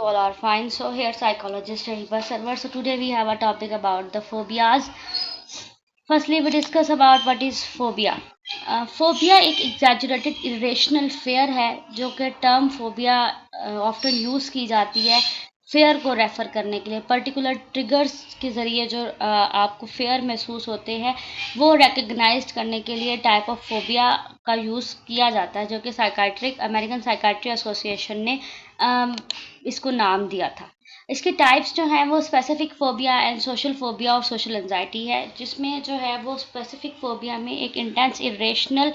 all are fine. So here psychologist Shahiba Sarwar. So today we have a topic about the phobias. Firstly, we discuss about what is phobia. Phobia एक एग्जैजुरेटेड irrational fair है जो कि term phobia often use की जाती है fair को refer करने के लिए पर्टिकुलर ट्रिगर्स के ज़रिए जो आपको फेयर महसूस होते हैं वो रिकग्नाइज करने के लिए टाइप ऑफ फोबिया का यूज़ किया जाता है जो कि साइकाट्रिक अमेरिकन साइकाट्री एसोसिएशन ने इसको नाम दिया था। इसके टाइप्स जो हैं वो specific phobia and social phobia और सोशल एंजाइटी है, जिसमें जो है वो स्पेसिफिक फोबिया में एक इंटेंस इरेशनल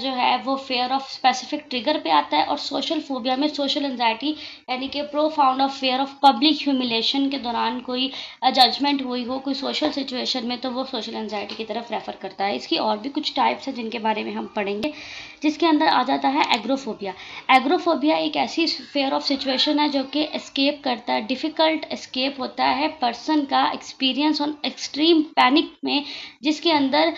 जो है वो फेयर ऑफ स्पेसिफिक ट्रिगर पे आता है, और सोशल फोबिया में सोशल एंजाइटी यानी कि profound of fair of public humiliation के दौरान कोई जजमेंट हुई हो कोई सोशल सिचुएशन में, तो वो सोशल एंजाइटी की तरफ रेफर करता है। इसकी और भी कुछ टाइप्स हैं जिनके बारे में हम पढ़ेंगे, जिसके अंदर आ जाता है एग्रोफोबिया। एग्रोफोबिया एक ऐसी फेयर ऑफ सिचुएशन है जो कि एस्केप करता है, डिफ़िकल्ट एस्केप होता है पर्सन का एक्सपीरियंस ऑन एक्सट्रीम पैनिक में, जिसके अंदर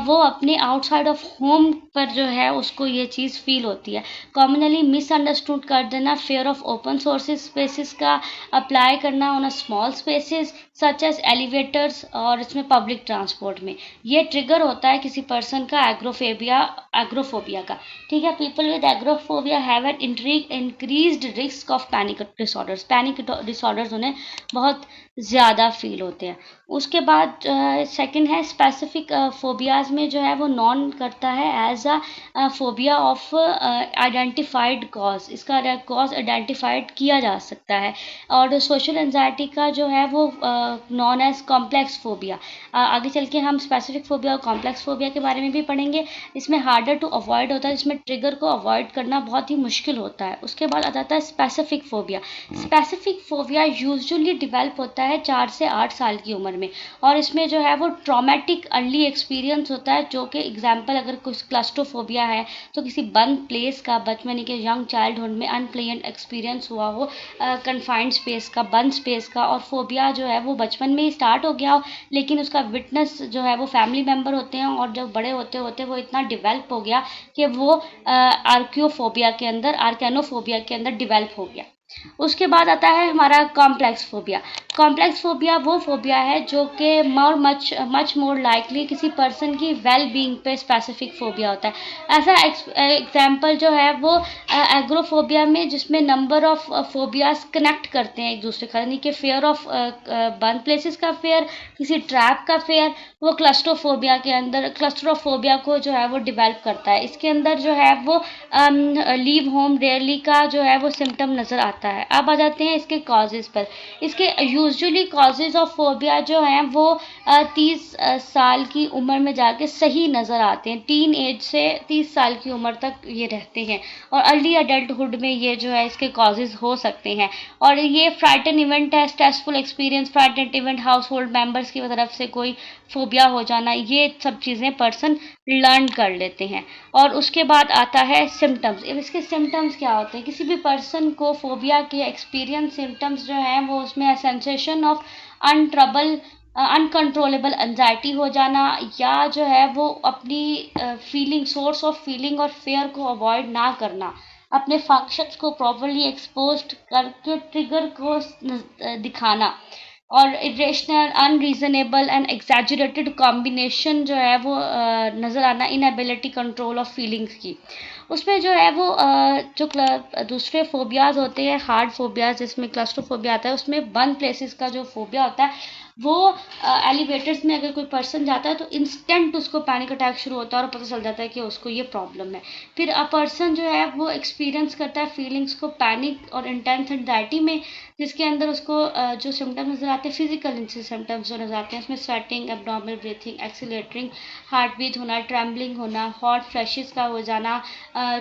वो अपने आउटसाइड ऑफ होम पर जो है उसको ये चीज़ फील होती है। कॉमनली मिसअंडरस्टूड कर देना, fear of open sources spaces का अप्लाई करना on a small spaces such as elevators और इसमें पब्लिक ट्रांसपोर्ट में, ये ट्रिगर होता है किसी पर्सन का एग्रोफोबिया का। ठीक है, people with agoraphobia have an increased risk of panic disorders उन्हें बहुत ज़्यादा फील होते हैं। उसके बाद सेकंड है स्पेसिफिक फोबियाज में जो है वो नॉन करता है as a phobia of identified cause, इसका कॉज आइडेंटिफाइड किया जा सकता है। और सोशल एंजाइटी का जो है वो नॉन एज कॉम्प्लेक्स फोबिया। आगे चल के हम स्पेसिफिक फोबिया और कॉम्प्लेक्स फोबिया के बारे में भी पढ़ेंगे। इसमें हार्डर टू अवॉइड होता है, जिसमें ट्रिगर को अवॉइड करना बहुत ही मुश्किल होता है। उसके बाद आ जाता है specific phobia. Specific phobia usually develop होता है 4 से 8 साल की उम्र में, और इसमें जो है वो ट्रॉमेटिक अर्ली एक्सपीरियंस होता है, जो कि एग्जाम्पल अगर कुछ क्लस्ट्रोफोबिया है तो किसी बंद प्लेस का बचपन के यंग चाइल्डहुड में अनप्लेजेंट एक्सपीरियंस हुआ हो, कन्फाइंड स्पेस का, बंद स्पेस का, और फोबिया जो है वो बचपन में ही स्टार्ट हो गया हो, लेकिन उसका विटनेस जो है वो फैमिली मेम्बर होते हैं, और जब बड़े होते होते वो इतना डिवेल्प हो गया कि वो आर्केनोफोबिया के अंदर डिवेल्प हो गया। उसके बाद आता है हमारा कॉम्प्लेक्स फोबिया। कॉम्प्लेक्स फोबिया वो फोबिया है जो कि मच मोर लाइकली किसी पर्सन की वेल बीइंग पे स्पेसिफिक फोबिया होता है। ऐसा एग्जाम्पल जो है वो एग्रोफोबिया में, जिसमें नंबर ऑफ फोबियाज कनेक्ट करते हैं एक दूसरे का, यानी कि फेयर ऑफ बंद प्लेसेस का फेयर, किसी ट्रैप का फेयर, वो क्लस्ट्रोफोबिया को जो है वो डिवेल्प करता है। इसके अंदर जो है वो लीव होम रेयरली का जो है वो सिम्टम नज़र आता है। अब आ जाते हैं इसके कॉजेज़ पर। इसके यूजुअली कॉजेज़ ऑफ फोबिया जो हैं वो 30 साल की उम्र में जाके सही नज़र आते हैं। टीन एज से 30 साल की उम्र तक ये रहते हैं, और अर्ली अडल्टहुड में ये जो है इसके कॉजेज़ हो सकते हैं। और ये फ्राइटन इवेंट है, stressful experience, frighten event, house hold members की तरफ से कोई फोबिया हो जाना, ये सब चीज़ें पर्सन लर्न कर लेते हैं। और उसके बाद आता है सिम्टम्स। इसके सिम्टम्स क्या होते हैं? किसी भी पर्सन को फोबिया के एक्सपीरियंस सिम्टम्स जो हैं वो उसमें सेंसेशन ऑफ अनकंट्रोलेबल एंजाइटी हो जाना, या जो है वो अपनी सोर्स ऑफ फीलिंग और फेयर को अवॉइड ना करना, अपने फंक्शंस को प्रॉपरली एक्सपोज करके ट्रिगर को दिखाना, और इरेशनल, अनरीजनेबल एंड एग्जैजुरेटेड कॉम्बिनेशन जो है वो नज़र आना, इनएबिलिटी कंट्रोल ऑफ फीलिंग्स की। उसमें जो है वो जो दूसरे फोबियाज होते हैं, हार्ड फोबियाज जिसमें क्लस्ट्रोफोबिया आता है, उसमें बंद प्लेसेस का जो फोबिया होता है वो एलिवेटर्स में अगर कोई पर्सन जाता है तो इंस्टेंट उसको पैनिक अटैक शुरू होता है और पता चल जाता है कि उसको ये प्रॉब्लम है। फिर पर्सन जो है वो एक्सपीरियंस करता है फीलिंग्स को पैनिक और इंटेंस एंजाइटी में, जिसके अंदर उसको जो सिम्टम्स नज़र आते हैं, फिजिकल सिम्टम्स जो नज़र आते हैं, उसमें sweating, abdominal breathing, accelerating, heart beat होना, ट्रैम्बलिंग होना, हॉट फ्लैशेस का हो जाना,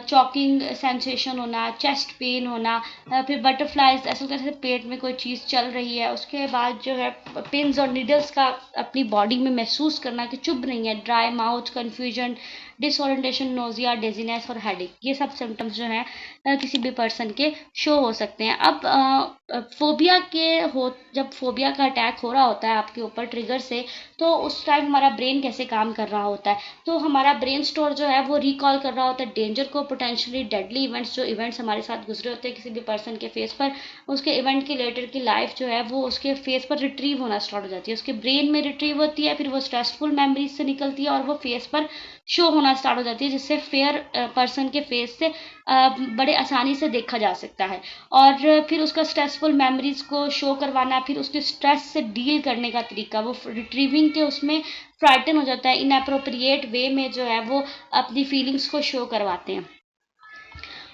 चॉकिंग सेंसेशन होना, चेस्ट पेन होना, फिर बटरफ्लाइज, ऐसा लगता है पेट में कोई चीज़ चल रही है। उसके बाद जो है पिन्स और नीडल्स का अपनी बॉडी में महसूस करना कि चुभ रही है, dry mouth, confusion, disorientation, nausea, dizziness और हेडेक, ये सब सिम्टम्स जो हैं किसी भी पर्सन के शो हो सकते हैं। अब फोबिया के हो जब फोबिया का अटैक हो रहा होता है आपके ऊपर ट्रिगर से, तो उस टाइम हमारा ब्रेन कैसे काम कर रहा होता है, तो हमारा ब्रेन स्टोर जो है वो रिकॉल कर रहा होता है डेंजर को, पोटेंशियली डेडली इवेंट्स, जो इवेंट्स हमारे साथ गुजरे होते हैं किसी भी पर्सन के फेस पर, उसके इवेंट की रिलेटेड की लाइफ जो है वो उसके फेस पर रिट्रीव होना स्टार्ट हो जाती है, उसके ब्रेन में रिट्रीव होती है, फिर वो स्ट्रेसफुल मेमोरीज से निकलती है और वो फेस पर शो होना स्टार्ट हो जाती है, जिससे फेयर पर्सन के फेस से बड़े आसानी से देखा जा सकता है। और फिर उसका स्ट्रेसफुल मेमोरीज को शो करवाना, फिर उसके स्ट्रेस से डील करने का तरीका, वो रिट्रीविंग के उसमें फ्राइटन हो जाता है, इनअप्रोप्रिएट वे में जो है वो अपनी फीलिंग्स को शो करवाते हैं।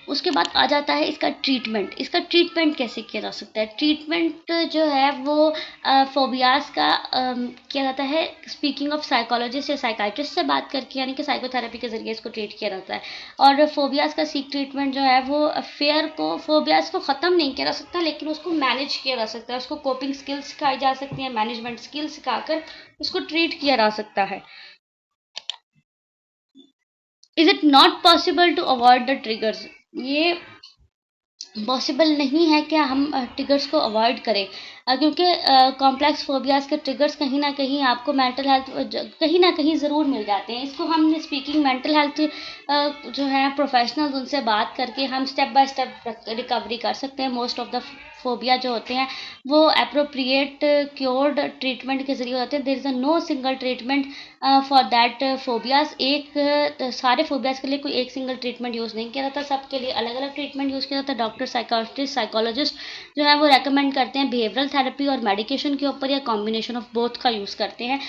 उसके बाद आ जाता है इसका ट्रीटमेंट। इसका ट्रीटमेंट कैसे किया जा सकता है? ट्रीटमेंट जो है वो फोबियाज का किया जाता है स्पीकिंग ऑफ साइकोलॉजिस्ट या साइकाइट्रिस्ट से बात करके, यानी कि साइकोथेरेपी के जरिए इसको ट्रीट किया जाता है। और फोबियाज का सीक ट्रीटमेंट जो है वो फेयर को, फोबियाज को ख़त्म नहीं किया जा सकता, लेकिन उसको मैनेज किया जा सकता है, उसको कोपिंग स्किल्स सिखाई जा सकती हैं, मैनेजमेंट स्किल्स सिखाकर उसको ट्रीट किया जा सकता है। Is it not possible to avoid the triggers? ये पॉसिबल नहीं है कि हम ट्रिगर्स को अवॉइड करें, क्योंकि कॉम्प्लेक्स फोबियाज के ट्रिगर्स कहीं ना कहीं आपको मेंटल हेल्थ कहीं ना कहीं ज़रूर मिल जाते हैं। इसको हम स्पीकिंग मेंटल हेल्थ जो है प्रोफेशनल्स, उनसे बात करके हम स्टेप बाय स्टेप रिकवरी कर सकते हैं। मोस्ट ऑफ द फोबिया जो होते हैं वो अप्रोप्रिएट क्योर्ड ट्रीटमेंट के जरिए होते हैं। There is a no single treatment for that phobias. सारे फोबियाज के लिए कोई एक सिंगल ट्रीटमेंट यूज़ नहीं किया जाता, सबके लिए अलग अलग ट्रीटमेंट यूज़ किया जाता है। डॉक्टर, साइकाट्रिस्ट, साइकोलॉजिस्ट जो है वो रेकमेंड करते हैं बिहेवियरल थेरेपी और मेडिकेशन के ऊपर, या कॉम्बिनेशन ऑफ बोथ का यूज़ करते हैं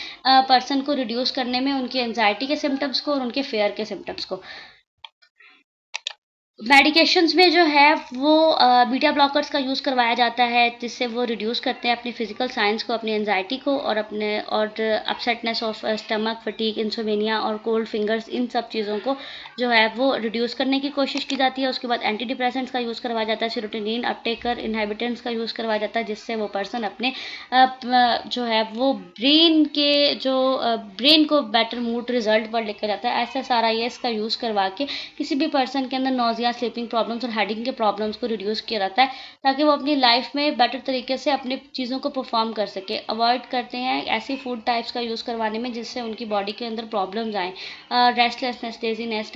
पर्सन को रिड्यूस करने में, उनकी एंजाइटी के सिम्टम्स को और उनके फेयर के सिम्टम्स को। मेडिकेशंस में जो है वो बीटा ब्लॉकर्स का यूज़ करवाया जाता है, जिससे वो रिड्यूस करते हैं अपनी फिजिकल साइंस को, अपनी एंजाइटी को और अपसेटनेस ऑफ स्टमक, फटीग, इंसोमेनिया और कोल्ड फिंगर्स, इन सब चीज़ों को जो है वो रिड्यूस करने की कोशिश की जाती है। उसके बाद एंटी डिप्रेसेंट्स का यूज़ करवाया जाता है, सेरोटोनिन अपटेकर इनहिबिटेंट्स का यूज़ करवाया जाता है, जिससे वो पर्सन अपने जो है वो ब्रेन को बेटर मूड रिजल्ट पर लेकर जाता है। ऐसा सारा ये इसका यूज़ करवा के किसी भी पर्सन के अंदर नोजिया, स्लीपिंग प्रॉब्लम्स और हेडिंग के प्रॉब्लम्स को रिड्यूस किया जाता है, ताकि वो अपनी लाइफ में बेटर तरीके से अपनी चीज़ों को परफॉर्म कर सके। अवॉइड करते हैं ऐसी फूड टाइप्स का यूज़ करवाने में जिससे उनकी बॉडी के अंदर प्रॉब्लम्स आएँ, रेस्टलेसनेस, डेजीनेस,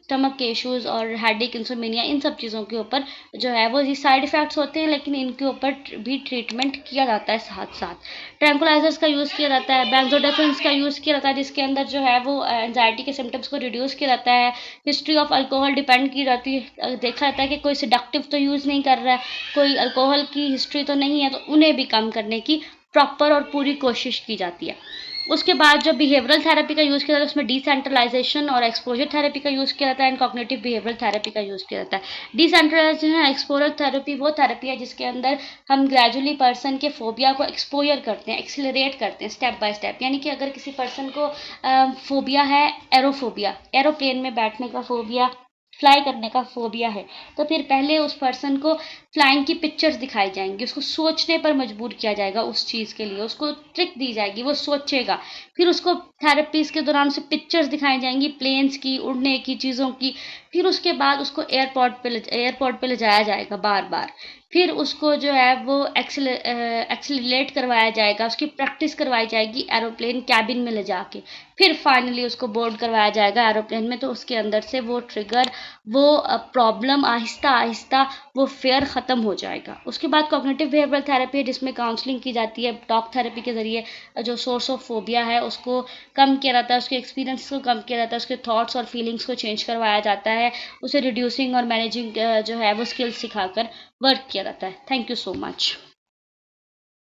स्टमक के इश्यूज़ और हेडेक, इंसोमेनिया, इन सब चीज़ों के ऊपर जो है वो ये साइड इफ़ेक्ट्स होते हैं, लेकिन इनके ऊपर भी ट्रीटमेंट किया जाता है साथ साथ। ट्रैंकुलाइजर्स का यूज़ किया जाता है, बेंजोडाइजेपिन्स का यूज़ किया जाता है, जिसके अंदर जो है वो एंजाइटी के सिम्टम्स को रिड्यूस किया जाता है। हिस्ट्री ऑफ अल्कोहल डिपेंड की जाती है, देखा जाता है कि कोई सेडक्टिव तो यूज़ नहीं कर रहा है, कोई अल्कोहल की हिस्ट्री तो नहीं है, तो उन्हें भी कम करने की प्रॉपर और पूरी कोशिश की जाती है। उसके बाद जो बिहेवियरल थेरेपी का यूज़ किया जाता है उसमें डिसेंट्रलाइजेशन और एक्सपोजर थेरेपी का यूज़ किया जाता है, एंड कॉग्निटिव बिहेवियरल थेरेपी का यूज़ किया जाता है। डिसेंट्रलाइजेशन और एक्सपोजर थेरेपी वो थेरेपी है जिसके अंदर हम ग्रेजुअली पर्सन के फोबिया को एक्सपोजर करते हैं, एक्सिलरेट करते हैं स्टेप बाय स्टेप। यानी कि अगर किसी पर्सन को फोबिया है, एरोफोबिया, एरोप्लेन में बैठने का फोबिया, फ्लाई करने का फोबिया है, तो फिर पहले उस पर्सन को फ्लाइंग की पिक्चर्स दिखाई जाएंगी, उसको सोचने पर मजबूर किया जाएगा उस चीज़ के लिए, उसको ट्रिक दी जाएगी, वो सोचेगा। फिर उसको थेरेपीज के दौरान उसे पिक्चर्स दिखाई जाएंगी प्लेन्स की, उड़ने की, चीज़ों की। फिर उसके बाद उसको एयरपोर्ट पे ले जाया जाएगा बार बार। फिर उसको जो है वो एक्सिलेट करवाया जाएगा, उसकी प्रैक्टिस करवाई जाएगी एरोप्लेन कैबिन में ले जाके। फिर फाइनली उसको बोर्ड करवाया जाएगा एरोप्लेन में, तो उसके अंदर से वो ट्रिगर, वो प्रॉब्लम आहिस्ता आहिस्ता वो फेयर ख़त्म हो जाएगा। उसके बाद कॉग्निटिव बिहेवियरल थेरेपी है, जिसमें काउंसलिंग की जाती है, टॉक थेरेपी के ज़रिए जो सोर्स ऑफ फोबिया है उसको कम किया जाता है, उसके एक्सपीरियंस को कम किया जाता है, उसके थॉट्स और फीलिंग्स को चेंज करवाया जाता है, उसे रिड्यूसिंग और मैनेजिंग जो है वो स्किल्स सिखाकर वर्क किया जाता है। Thank you so much.